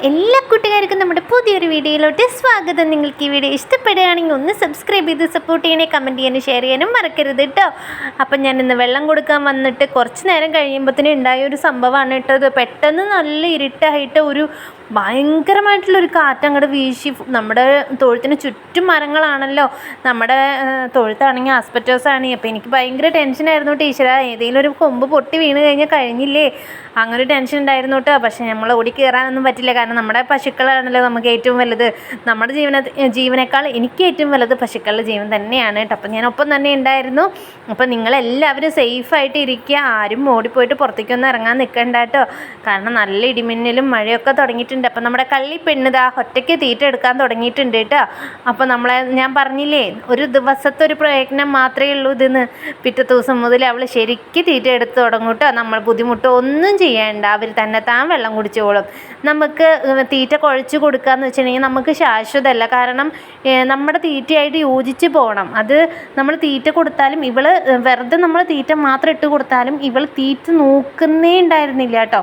എല്ലാ കൂട്ടുകാർക്കും നമ്മുടെ പുതിയൊരു വീഡിയോയിലോട്ട് സ്വാഗതം. നിങ്ങൾക്ക് ഈ വീഡിയോ ഇഷ്ടപ്പെടുകയാണെങ്കിൽ ഒന്ന് സബ്സ്ക്രൈബ് ചെയ്ത് സപ്പോർട്ട് ചെയ്യണേ, കമൻറ്റ് ചെയ്യാനും ഷെയർ ചെയ്യാനും മറക്കരുത് കേട്ടോ. അപ്പം ഞാൻ ഇന്ന് വെള്ളം കൊടുക്കാൻ വന്നിട്ട് കുറച്ച് നേരം കഴിയുമ്പോഴത്തേനും ഉണ്ടായ ഒരു സംഭവമാണ് കേട്ടോ. ഇത് പെട്ടെന്ന് നല്ല ഇരുട്ടായിട്ട് ഒരു ഭയങ്കരമായിട്ടുള്ളൊരു കാറ്റങ്ങോട്ട് വീശി. നമ്മുടെ തൊഴുത്തിന് ചുറ്റും മരങ്ങളാണല്ലോ, നമ്മുടെ തൊഴുത്താണെങ്കിൽ ആസ്പെറ്റോസാണ്. അപ്പോൾ എനിക്ക് ഭയങ്കര ടെൻഷനായിരുന്നു ടീച്ചറാ, ഏതെങ്കിലും ഒരു കൊമ്പ് പൊട്ടി വീണ് കഴിഞ്ഞാൽ കഴിഞ്ഞില്ലേ, അങ്ങനെ ഒരു ടെൻഷൻ ഉണ്ടായിരുന്നു കേട്ടോ. പക്ഷേ നമ്മൾ ഓടി കയറാനൊന്നും പറ്റില്ല, കാരണം നമ്മുടെ പശുക്കളാണല്ലോ നമുക്ക് ഏറ്റവും വലുത്. നമ്മുടെ ജീവനേക്കാൾ എനിക്ക് ഏറ്റവും വലുത് പശുക്കളുടെ ജീവൻ തന്നെയാണ് കേട്ടോ. അപ്പം ഞാൻ ഒപ്പം തന്നെ ഉണ്ടായിരുന്നു. അപ്പം നിങ്ങളെല്ലാവരും സേഫായിട്ട് ഇരിക്കുക, ആരും ഓടിപ്പോയിട്ട് പുറത്തേക്കൊന്നും ഇറങ്ങാൻ നിൽക്കണ്ട കേട്ടോ, കാരണം നല്ല ഇടിമിന്നലും മഴയൊക്കെ തുടങ്ങിയിട്ടുണ്ട്. അപ്പം നമ്മുടെ കള്ളിപ്പെണ്ണിതാ ഒറ്റയ്ക്ക് തീറ്റ എടുക്കാൻ തുടങ്ങിയിട്ടുണ്ട് കേട്ടോ. അപ്പോൾ ഞാൻ പറഞ്ഞില്ലേ, ഒരു ദിവസത്തെ ഒരു പ്രയത്നം മാത്രമേ ഉള്ളൂ ഇതെന്ന്. പിറ്റേ ദിവസം മുതൽ അവൾ ശരിക്കും തീറ്റ എടുത്ത് തുടങ്ങും കേട്ടോ. നമ്മൾ ബുദ്ധിമുട്ടോ ഒന്നും ചെയ്യേണ്ട, അവർ തന്നെത്താൻ വെള്ളം കുടിച്ചോളും. നമുക്ക് തീറ്റ കുഴച്ച് കൊടുക്കുകയെന്ന് വെച്ചിട്ടുണ്ടെങ്കിൽ നമുക്ക് ശാശ്വതമല്ല, കാരണം നമ്മുടെ തീറ്റയായിട്ട് യോജിച്ച് പോകണം. അത് നമ്മൾ തീറ്റ കൊടുത്താലും വെറുതെ നമ്മൾ തീറ്റ മാത്രം ഇട്ട് കൊടുത്താലും ഇവൾ തീറ്റ നോക്കുന്നേ ഉണ്ടായിരുന്നില്ല കേട്ടോ.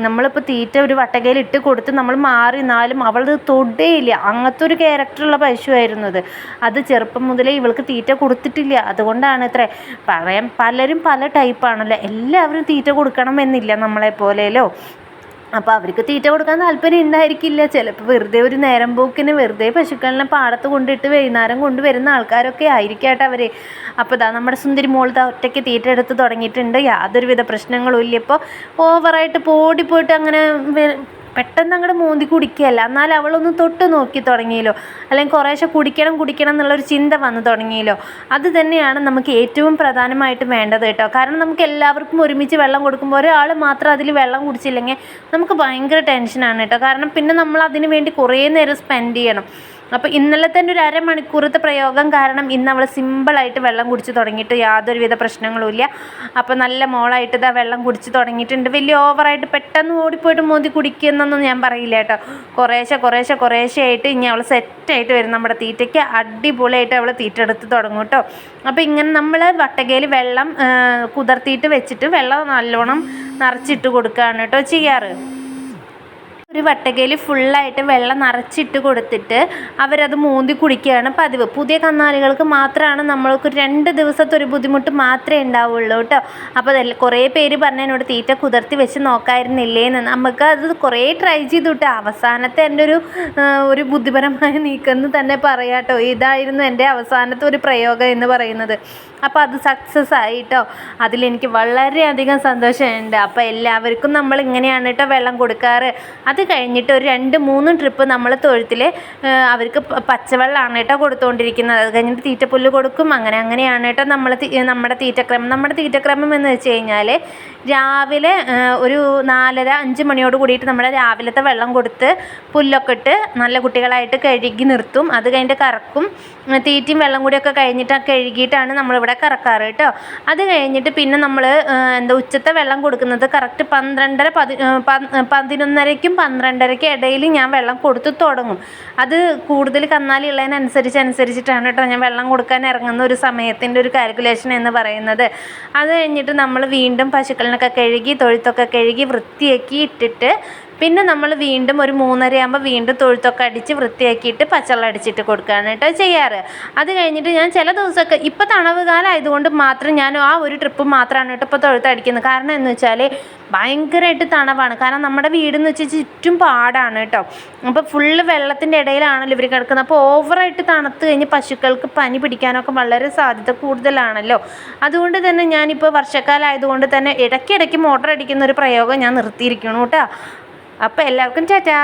നമ്മളിപ്പോൾ തീറ്റ ഒരു വട്ടകയിൽ ഇട്ട് കൊടുത്ത് നമ്മൾ മാറി നിന്നാലും അവൾ തൊടേയില്ല. അങ്ങനത്തെ ഒരു ക്യാരക്ടറുള്ള പശുവായിരുന്നു അത്. അത് ചെറുപ്പം മുതലേ ഇവൾക്ക് തീറ്റ കൊടുത്തിട്ടില്ല. അതുകൊണ്ടാണ് ഇത്ര പറയാം, പലരും പല ടൈപ്പാണല്ലോ, എല്ലാവരും തീറ്റ കൊടുക്കണം എന്നില്ല നമ്മളെപ്പോലെയല്ലോ. അപ്പോൾ അവർക്ക് തീറ്റ കൊടുക്കാൻ താല്പര്യം ഉണ്ടായിരിക്കില്ല. ചിലപ്പോൾ വെറുതെ ഒരു നേരം പോക്കിന് വെറുതെ പശുക്കളിനെ പാടത്ത് കൊണ്ടിട്ട് വൈകുന്നേരം കൊണ്ടുവരുന്ന ആൾക്കാരൊക്കെ ആയിരിക്കട്ടെ അവർ. അപ്പോൾ നമ്മുടെ സുന്ദരി മോൾ ഒറ്റയ്ക്ക് തീറ്റ എടുത്ത് തുടങ്ങിയിട്ടുണ്ട്. യാതൊരുവിധ പ്രശ്നങ്ങളും ഇല്ല. ഇപ്പോൾ ഓവറായിട്ട് പോയിട്ട് അങ്ങനെ പെട്ടെന്ന് അങ്ങോട്ട് മോന്തി കുടിക്കുകയല്ല, എന്നാൽ അവളൊന്ന് തൊട്ട് നോക്കി തുടങ്ങിയല്ലോ, അല്ലെങ്കിൽ കുറേശ്ശെ കുടിക്കണം എന്നുള്ളൊരു ചിന്ത വന്നു തുടങ്ങിയല്ലോ. അത് തന്നെയാണ് നമുക്ക് ഏറ്റവും പ്രധാനമായിട്ട് വേണ്ടത് കേട്ടോ. കാരണം നമുക്ക് എല്ലാവർക്കും ഒരുമിച്ച് വെള്ളം കൊടുക്കുമ്പോൾ ഒരാൾ മാത്രം അതിൽ വെള്ളം കുടിച്ചില്ലെങ്കിൽ നമുക്ക് ഭയങ്കര ടെൻഷനാണ് കേട്ടോ. കാരണം പിന്നെ നമ്മൾ അതിന് വേണ്ടി കുറേ നേരം സ്പെൻഡ് ചെയ്യണം. അപ്പോൾ ഇന്നലെ തന്നെ ഒരു അരമണിക്കൂറത്തെ പ്രയോഗം കാരണം ഇന്ന് അവൾ സിമ്പിളായിട്ട് വെള്ളം കുടിച്ച് തുടങ്ങിയിട്ട് യാതൊരുവിധ പ്രശ്നങ്ങളും ഇല്ല. അപ്പോൾ നല്ല മോളായിട്ട് ഇതാ വെള്ളം കുടിച്ച് തുടങ്ങിയിട്ടുണ്ട്. വലിയ ഓവറായിട്ട് പെട്ടെന്ന് ഓടിപ്പോയിട്ട് മോന്തി കുടിക്കുന്നൊന്നും ഞാൻ പറയില്ല കേട്ടോ. കുറേശ്ശെ ആയിട്ട് ഇനി അവൾ സെറ്റായിട്ട് വരും. നമ്മുടെ തീറ്റയ്ക്ക് അടിപൊളിയായിട്ട് അവൾ തീറ്റ എടുത്ത് തുടങ്ങും കേട്ടോ. അപ്പോൾ ഇങ്ങനെ നമ്മൾ വട്ടകയിൽ വെള്ളം കുതിർത്തിയിട്ട് വെച്ചിട്ട് വെള്ളം നല്ലോണം നിറച്ചിട്ട് കൊടുക്കുകയാണ് കേട്ടോ ചെയ്യാറ്. ഒരു വട്ടകയിൽ ഫുള്ളായിട്ട് വെള്ളം നിറച്ചിട്ട് കൊടുത്തിട്ട് അവരത് മോന്തി കുടിക്കുകയാണ് പതിവ്. പുതിയ കന്നാലികൾക്ക് മാത്രമാണ് നമ്മൾക്ക് 2 ദിവസത്തെ ഒരു ബുദ്ധിമുട്ട് മാത്രമേ ഉണ്ടാവുള്ളൂ കേട്ടോ. അപ്പോൾ കുറേ പേര് പറഞ്ഞതിനോട് തീറ്റ കുതിർത്തി വെച്ച് നോക്കായിരുന്നില്ലേന്ന്. നമുക്ക് അത് കുറേ ട്രൈ ചെയ്തു കേട്ടോ. അവസാനത്തെ എൻ്റെ ഒരു ബുദ്ധിപരമായ നീക്കമെന്ന് തന്നെ പറയാം കേട്ടോ. ഇതായിരുന്നു എൻ്റെ അവസാനത്തെ ഒരു പ്രയോഗം എന്ന് പറയുന്നത്. അപ്പോൾ അത് സക്സസ് ആയി കേട്ടോ. അതിലെനിക്ക് വളരെയധികം സന്തോഷമുണ്ട്. അപ്പോൾ എല്ലാവർക്കും നമ്മൾ ഇങ്ങനെയാണ് കേട്ടോ വെള്ളം കൊടുക്കാറ്. അത് കഴിഞ്ഞിട്ട് ഒരു 2-3 ട്രിപ്പ് നമ്മൾ തൊഴുത്തിൽ അവർക്ക് പച്ചവെള്ളമാണ് കേട്ടോ കൊടുത്തുകൊണ്ടിരിക്കുന്നത്. അത് കഴിഞ്ഞിട്ട് തീറ്റപ്പുല്ല് കൊടുക്കും. അങ്ങനെയാണ് കേട്ടോ നമ്മുടെ തീറ്റക്രമം എന്ന് വെച്ച് കഴിഞ്ഞാൽ രാവിലെ ഒരു 4:30-5 മണിയോട് കൂടിയിട്ട് നമ്മൾ രാവിലത്തെ വെള്ളം കൊടുത്ത് പുല്ലൊക്കെ ഇട്ട് നല്ല കുട്ടികളായിട്ട് കഴുകി നിർത്തും. അത് കഴിഞ്ഞിട്ട് കറക്കും. തീറ്റയും വെള്ളം കൂടിയൊക്കെ കഴുകിയിട്ടാണ് നമ്മളിവിടെ കറക്കാറ് കേട്ടോ. അത് കഴിഞ്ഞിട്ട് പിന്നെ നമ്മൾ ഉച്ചത്തെ വെള്ളം കൊടുക്കുന്നത് കറക്റ്റ് 11:30ക്കും 12:30ക്കും ഇടയിൽ ഞാൻ വെള്ളം കൊടുത്ത് തുടങ്ങും. അത് കൂടുതൽ കന്നാലി ഉള്ളതിനനുസരിച്ചിട്ടാണ് കേട്ടോ ഞാൻ വെള്ളം കൊടുക്കാൻ ഇറങ്ങുന്ന ഒരു സമയത്തിൻ്റെ ഒരു കാൽക്കുലേഷൻ എന്ന് പറയുന്നത്. അത് കഴിഞ്ഞിട്ട് നമ്മൾ വീണ്ടും പശുക്കളിനൊക്കെ കഴുകി തൊഴുത്തൊക്കെ കഴുകി വൃത്തിയാക്കി ഇട്ടിട്ട് പിന്നെ നമ്മൾ വീണ്ടും ഒരു 3:30 ആകുമ്പോൾ വീണ്ടും തൊഴുത്തൊക്കെ അടിച്ച് വൃത്തിയാക്കിയിട്ട് പച്ചവെള്ളം അടിച്ചിട്ട് കൊടുക്കുകയാണ് കേട്ടോ ചെയ്യാറ്. അത് കഴിഞ്ഞിട്ട് ഞാൻ ചില ദിവസമൊക്കെ ഇപ്പോൾ തണവ് കാലം ആയതുകൊണ്ട് മാത്രം ഞാൻ ആ ഒരു ട്രിപ്പ് മാത്രമാണ് കേട്ടോ ഇപ്പോൾ തൊഴുത്തടിക്കുന്നത്. കാരണം എന്ന് വെച്ചാൽ ഭയങ്കരമായിട്ട് തണവാണ്. കാരണം നമ്മുടെ വീടെന്ന് വെച്ചാൽ ചുറ്റും പാടാണ് കേട്ടോ. അപ്പോൾ ഫുള്ള് വെള്ളത്തിൻ്റെ ഇടയിലാണല്ലോ ഇവർ കിടക്കുന്നത്. അപ്പോൾ ഓവറായിട്ട് തണുത്ത് കഴിഞ്ഞ് പശുക്കൾക്ക് പനി പിടിക്കാനൊക്കെ വളരെ സാധ്യത കൂടുതലാണല്ലോ. അതുകൊണ്ട് തന്നെ ഞാനിപ്പോൾ വർഷക്കാലം ആയതുകൊണ്ട് തന്നെ ഇടയ്ക്കിടയ്ക്ക് മോട്ടർ അടിക്കുന്ന ഒരു പ്രയോഗം ഞാൻ നിർത്തിയിരിക്കണം കേട്ടോ. അപ്പോൾ എല്ലാവർക്കും ടാറ്റാ.